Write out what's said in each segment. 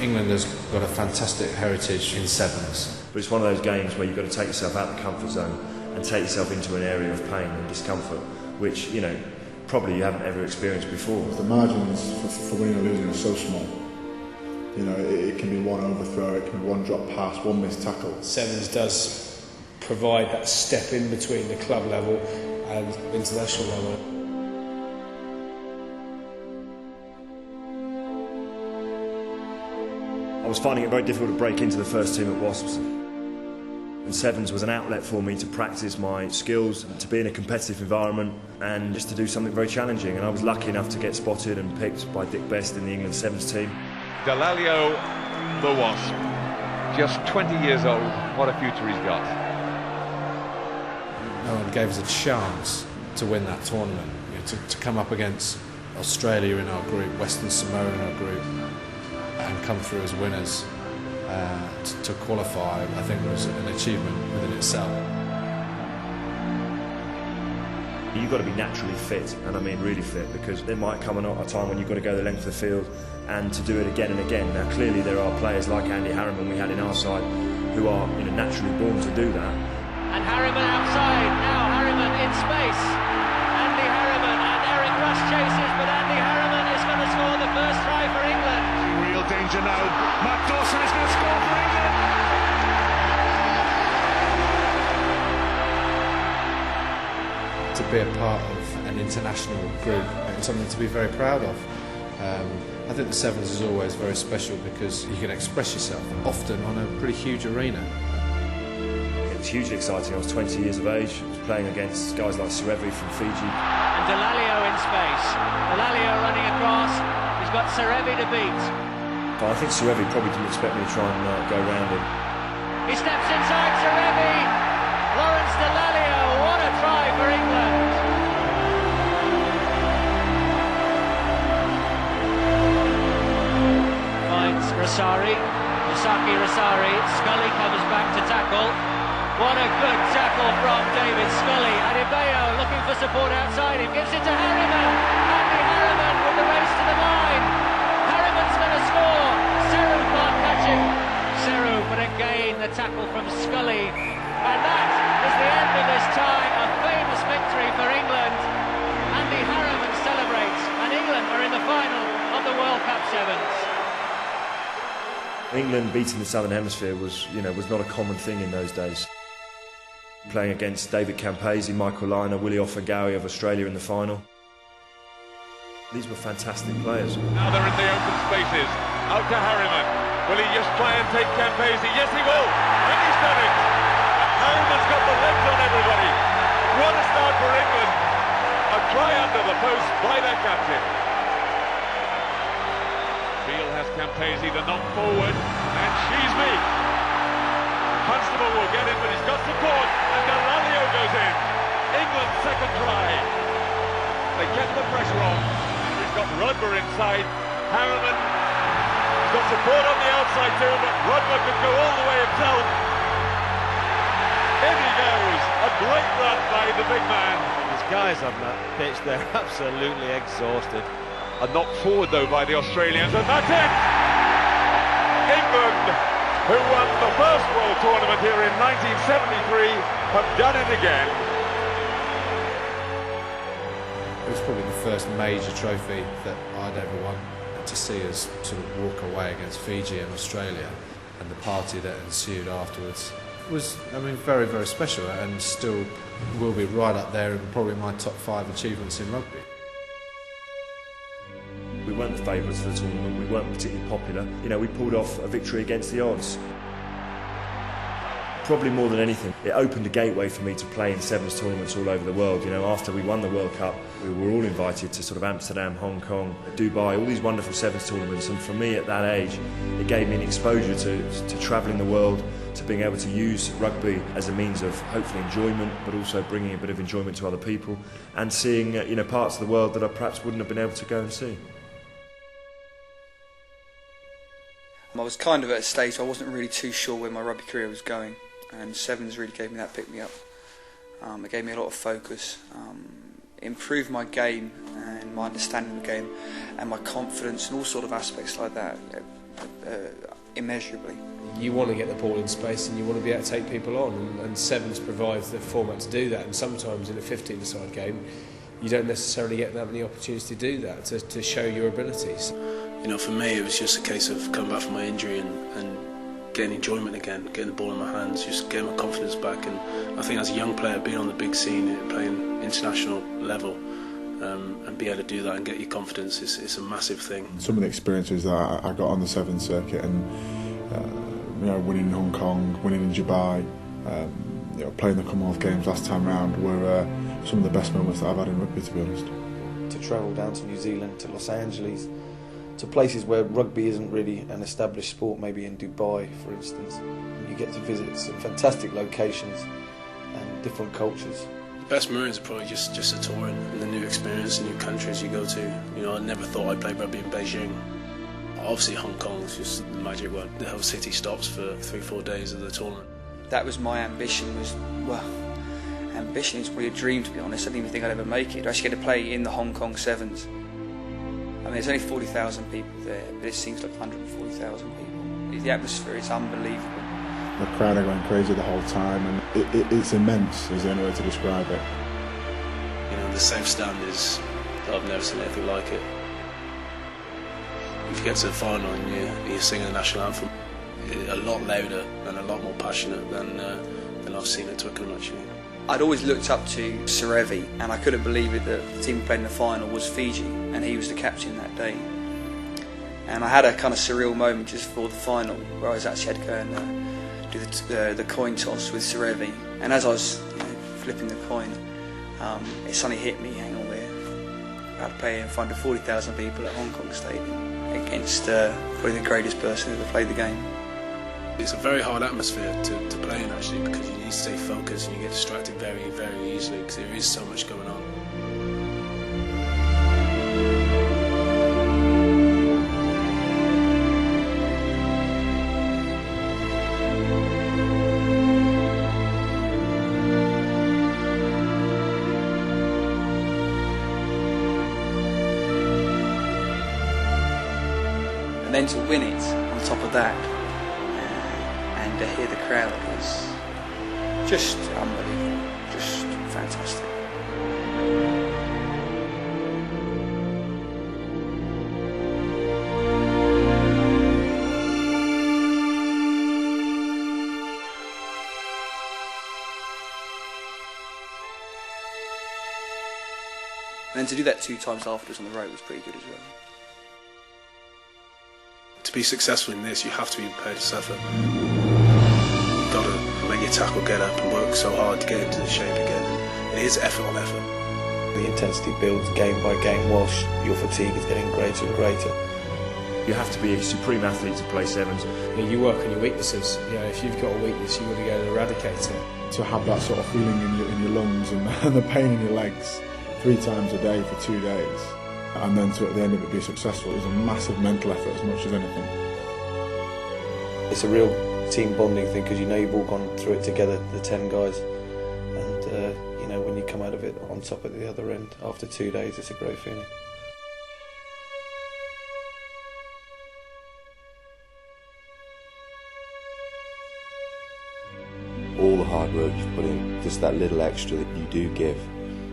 England has got a fantastic heritage in sevens. But it's one of those games where you've got to take yourself out of the comfort zone and take yourself into an area of pain and discomfort, which, you know, probably you haven't ever experienced before. The margins for winning or losing are so small. You know, it can be one overthrow, it can be one drop pass, one missed tackle. Sevens does provide that step in between the club level and international level. I was finding it very difficult to break into the first team at Wasps. And sevens was an outlet for me to practice my skills, to be in a competitive environment and just to do something very challenging. And I was lucky enough to get spotted and picked by Dick Best in the England sevens team. Delalio, the Wasp, just 20 years old. What a future he's got. No one gave us a chance to win that tournament. You know, to come up against Australia in our group, Western Samoa in our group, and come through as winners to qualify, I think was an achievement within itself. You've got to be naturally fit, and I mean really fit, because there might come a time when you've got to go the length of the field and to do it again and again. Now clearly there are players like Andy Harriman we had in our side who are, you know, naturally born to do that. And Harriman outside, now Harriman in space. Andy Harriman and Eric Rush chases, but Andy Harriman is going to score the first try for England. Real danger now. Matt Dawson is going to score for England. To be a part of an international group is something to be very proud of. I think the sevens is always very special because you can express yourself, often on a pretty huge arena. It was hugely exciting. I was 20 years of age, I was playing against guys like Serevi from Fiji. And Delalio in space. Delalio running across. He's got Serevi to beat. But I think Serevi probably didn't expect me to try and go round him. He steps inside Serevi. Lawrence Delalio, what a try for England. Finds Rasari. Scully comes back to tackle. What a good tackle from David Scully. Adebayo looking for support outside him. Gives it to Harriman. Andy Harriman with the race to the line. Harriman's going to score. Seru can't catch him. Seru, but again the tackle from Scully. And that is the end of this tie. A famous victory for England. Andy Harriman celebrates, and England are in the final of the World Cup Sevens. England beating the Southern Hemisphere was not a common thing in those days. Playing against David Campese, Michael Liner, Willie Offagawi of Australia in the final. These were fantastic players. Now they're in the open spaces. Out to Harriman. Will he just try and take Campese? Yes, he will. And he's done it. Harriman's got the legs on everybody. What a start for England. A try under the post by their captain. Beale has Campese, the knock forward, and she's me. Constable will get in, but he's got support, and Delalio goes in. England's second try. They get the pressure on. He's got Rudber inside. Harriman has got support on the outside too, but Rudber could go all the way himself. In he goes. A great run by the big man. These guys on that pitch, they're absolutely exhausted. A knock forward though by the Australians, and that's it! England, who won the first World Tournament here in 1973, have done it again. It was probably the first major trophy that I'd ever won. To see us sort of walk away against Fiji and Australia, and the party that ensued afterwards was, I mean, very, very special, and still will be right up there in probably my top 5 achievements in rugby. We weren't the favourites for the tournament, we weren't particularly popular. You know, we pulled off a victory against the odds. Probably more than anything, it opened a gateway for me to play in sevens tournaments all over the world. You know, after we won the World Cup, we were all invited to sort of Amsterdam, Hong Kong, Dubai, all these wonderful sevens tournaments. And for me at that age, it gave me an exposure to travelling the world, to being able to use rugby as a means of hopefully enjoyment, but also bringing a bit of enjoyment to other people, and seeing parts of the world that I perhaps wouldn't have been able to go and see. I was kind of at a stage where I wasn't really too sure where my rugby career was going, and sevens really gave me that pick-me-up. It gave me a lot of focus, improved my game and my understanding of the game and my confidence and all sort of aspects like that. immeasurably. You want to get the ball in space and you want to be able to take people on, and Sevens provides the format to do that. And sometimes in a 15-a-side game, you don't necessarily get that many opportunities to do that, to show your abilities. You know, for me, it was just a case of coming back from my injury and getting enjoyment again, getting the ball in my hands, just getting my confidence back. And I think as a young player, being on the big scene, playing international level, and be able to do that and get your confidence, it's a massive thing. Some of the experiences that I got on the 7's circuit, and you know, winning in Hong Kong, winning in Dubai, you know, playing the Commonwealth Games last time round, were some of the best moments that I've had in rugby, to be honest. To travel down to New Zealand, to Los Angeles, to places where rugby isn't really an established sport, maybe in Dubai, for instance. You get to visit some fantastic locations and different cultures. The best memories are probably just the touring and the new experience, the new countries you go to. You know, I never thought I'd play rugby in Beijing. Obviously Hong Kong is just the magic word. The whole city stops for 3-4 days of the tournament. That was my ambition, ambition is probably a dream, to be honest. I didn't even think I'd ever make it. To actually get to play in the Hong Kong 7's. I mean, there's only 40,000 people there, but it seems like 140,000 people. The atmosphere is unbelievable. The crowd are going crazy the whole time, and it's immense, is the only way to describe it. You know, the South Stand is, I've never seen anything like it. If you get to the final and you're singing the national anthem, a lot louder and a lot more passionate than I've seen at Twickenham, actually. I'd always looked up to Serevi, and I couldn't believe it that the team who played in the final was Fiji, and he was the captain that day. And I had a kind of surreal moment just before the final, where I was actually had to go and do the coin toss with Serevi. And as I was flipping the coin, it suddenly hit me, hang on there, I had to play in front of 40,000 people at Hong Kong Stadium against probably the greatest person who ever played the game. It's a very hard atmosphere to play in, actually, because you need to stay focused and you get distracted very, very easily because there is so much going on. And then to win it on top of that, and to hear the crowd was just unbelievable, just fantastic. And then to do that 2 times afterwards on the road was pretty good as well. To be successful in this, you have to be prepared to suffer. You've got to make your tackle, get up and work so hard to get into the shape again. It is effort on effort. The intensity builds game by game whilst your fatigue is getting greater and greater. You have to be a supreme athlete to play 7's. You work on your weaknesses. If you've got a weakness, you've got to go and eradicate it. To have that sort of feeling in your lungs and the pain in your legs 3 times a day for 2 days, and then to at the end of it be successful, is a massive mental effort as much as anything. It's a real team bonding thing because you've all gone through it together, the 10 guys, and when you come out of it on top at the other end after 2 days, it's a great feeling. All the hard work you've put in, just that little extra that you do give,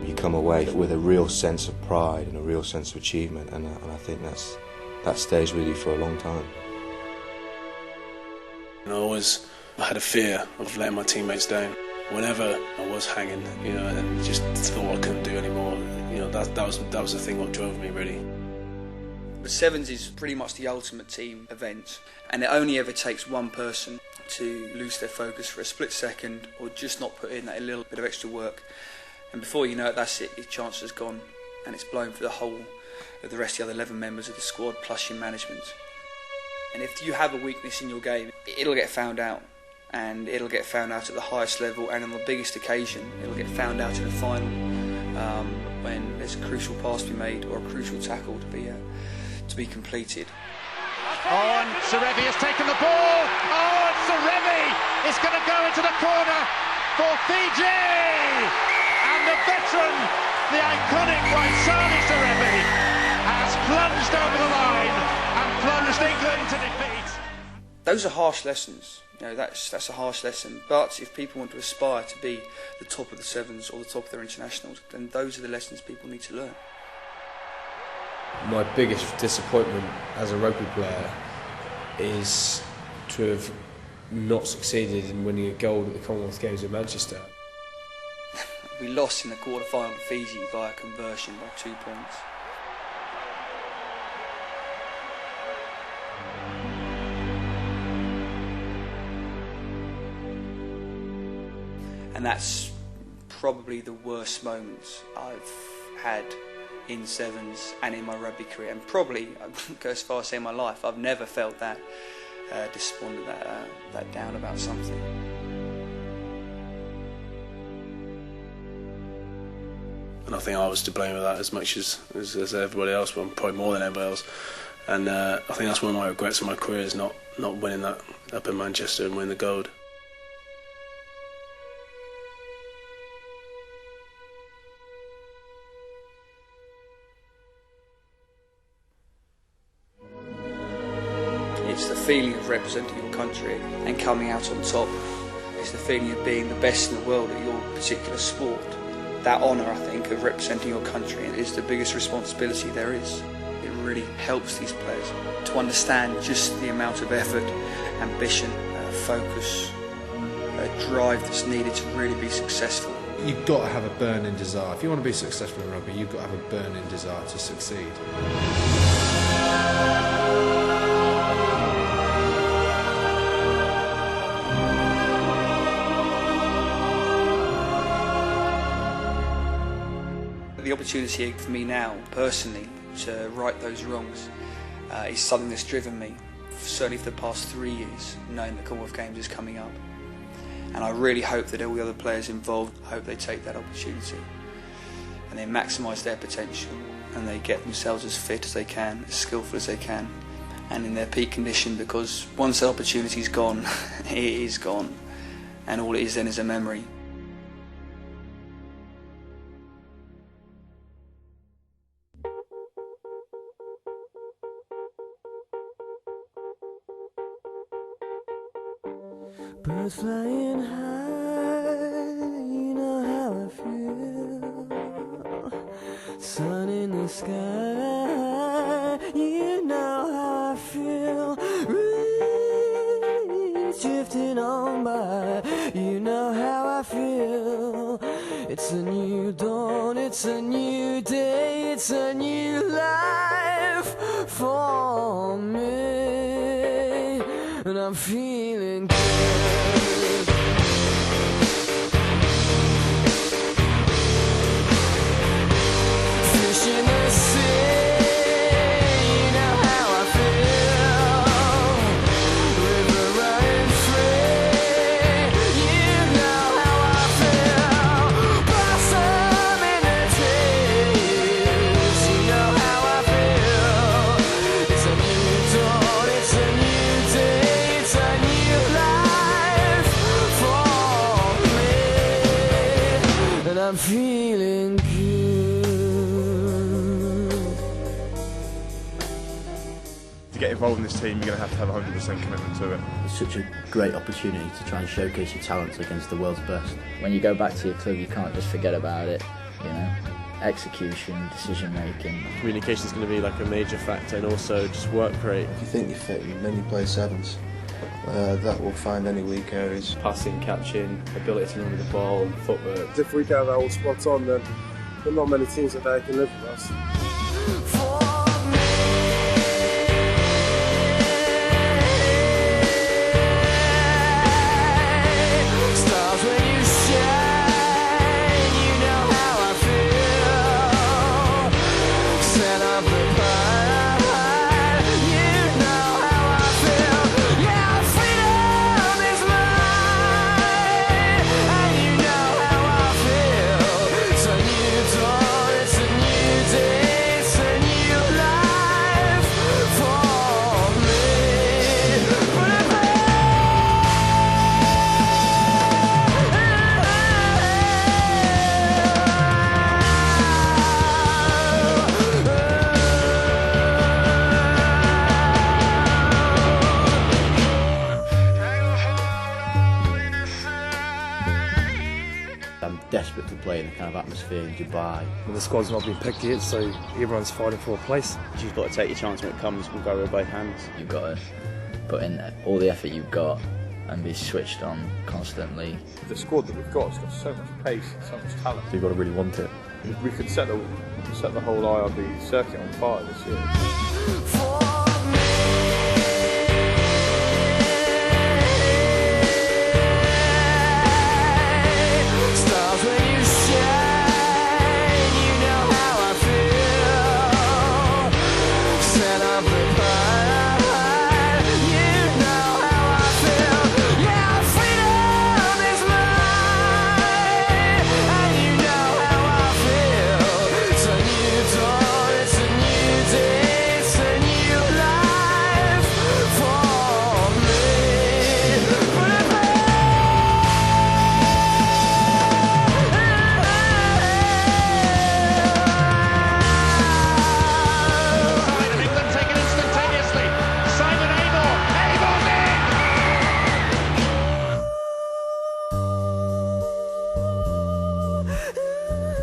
you come away with a real sense of pride and a real sense of achievement, and I think that stays with you for a long time. I had a fear of letting my teammates down. Whenever I was hanging, and just thought I couldn't do anymore, that was the thing what drove me, really. The 7's is pretty much the ultimate team event, and it only ever takes one person to lose their focus for a split second or just not put in that little bit of extra work. And before you know it, that's it, your chance has gone, and it's blown for the whole of the rest of the other 11 members of the squad plus your management. And if you have a weakness in your game, it'll get found out, and it'll get found out at the highest level, and on the biggest occasion, it'll get found out in the final when there's a crucial pass to be made or a crucial tackle to be completed. And Serevi has taken the ball. Oh, and Serevi is going to go into the corner for Fiji. And the veteran, the iconic Raisani Serevi, has plunged over the line and plunged England to defeat. Those are harsh lessons. That's a harsh lesson. But if people want to aspire to be the top of the Sevens or the top of their internationals, then those are the lessons people need to learn. My biggest disappointment as a rugby player is to have not succeeded in winning a gold at the Commonwealth Games in Manchester. We lost in the quarter-final to Fiji by a conversion by 2 points. And that's probably the worst moments I've had in Sevens and in my rugby career, and probably, I'd go as far as saying my life, I've never felt that despondent, that down about something. And I think I was to blame with that as much as everybody else, but probably more than everybody else. And I think that's one of my regrets in my career, is not winning that up in Manchester and winning the gold. It's the feeling of representing your country and coming out on top. It's the feeling of being the best in the world at your particular sport. That honour, I think, of representing your country is the biggest responsibility there is. It really helps these players to understand just the amount of effort, ambition, focus, drive that's needed to really be successful. You've got to have a burning desire. If you want to be successful in rugby, you've got to have a burning desire to succeed. The opportunity for me now, personally, to right those wrongs is something that's driven me, certainly for the past 3 years, knowing the Commonwealth Games is coming up. And I really hope that all the other players involved, I hope they take that opportunity and they maximise their potential and they get themselves as fit as they can, as skillful as they can, and in their peak condition, because once that opportunity's gone, it is gone, and all it is then is a memory. Birds flying high, you know how I feel. Sun in the sky, you know how I feel. Breeze drifting on by, you know how I feel. It's a new dawn, it's a new day, it's a new life for me, and I'm feeling good. In the sea, you know how I feel. River running free, you know how I feel. Blossom in the trees, you know how I feel. It's a new dawn, it's a new day, it's a new life for me, and I'm feeling good. To get involved in this team, you're going to have 100% commitment to it. It's such a great opportunity to try and showcase your talents against the world's best. When you go back to your club, you can't just forget about it, you know. Execution, decision making. Communication is going to be like a major factor, and also just work rate. If you think you're fit, then you play sevens. That will find any weak areas. Passing, catching, ability to run with the ball, and footwork. If we get that all spot on, then there are not many teams that can live with us. It's a new dawn, it's a new day. kind of atmosphere in Dubai. The squad's not been picked yet, so everyone's fighting for a place. You've got to take your chance when it comes and go with both hands. You've got to put in all the effort you've got and be switched on constantly. The squad that we've got has got so much pace, so much talent. So you've got to really want it. We could set the whole IRB circuit on fire this year.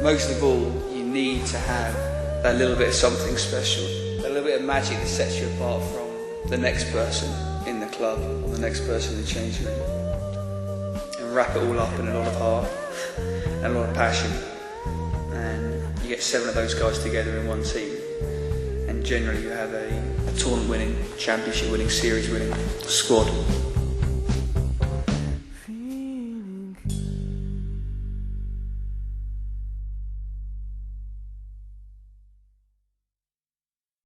Most of all, you need to have that little bit of something special, a little bit of magic that sets you apart from the next person in the club or the next person in the changing room. And wrap it all up in a lot of heart and a lot of passion. And you get 7 of those guys together in one team. And generally you have a tournament winning, championship winning, series winning squad.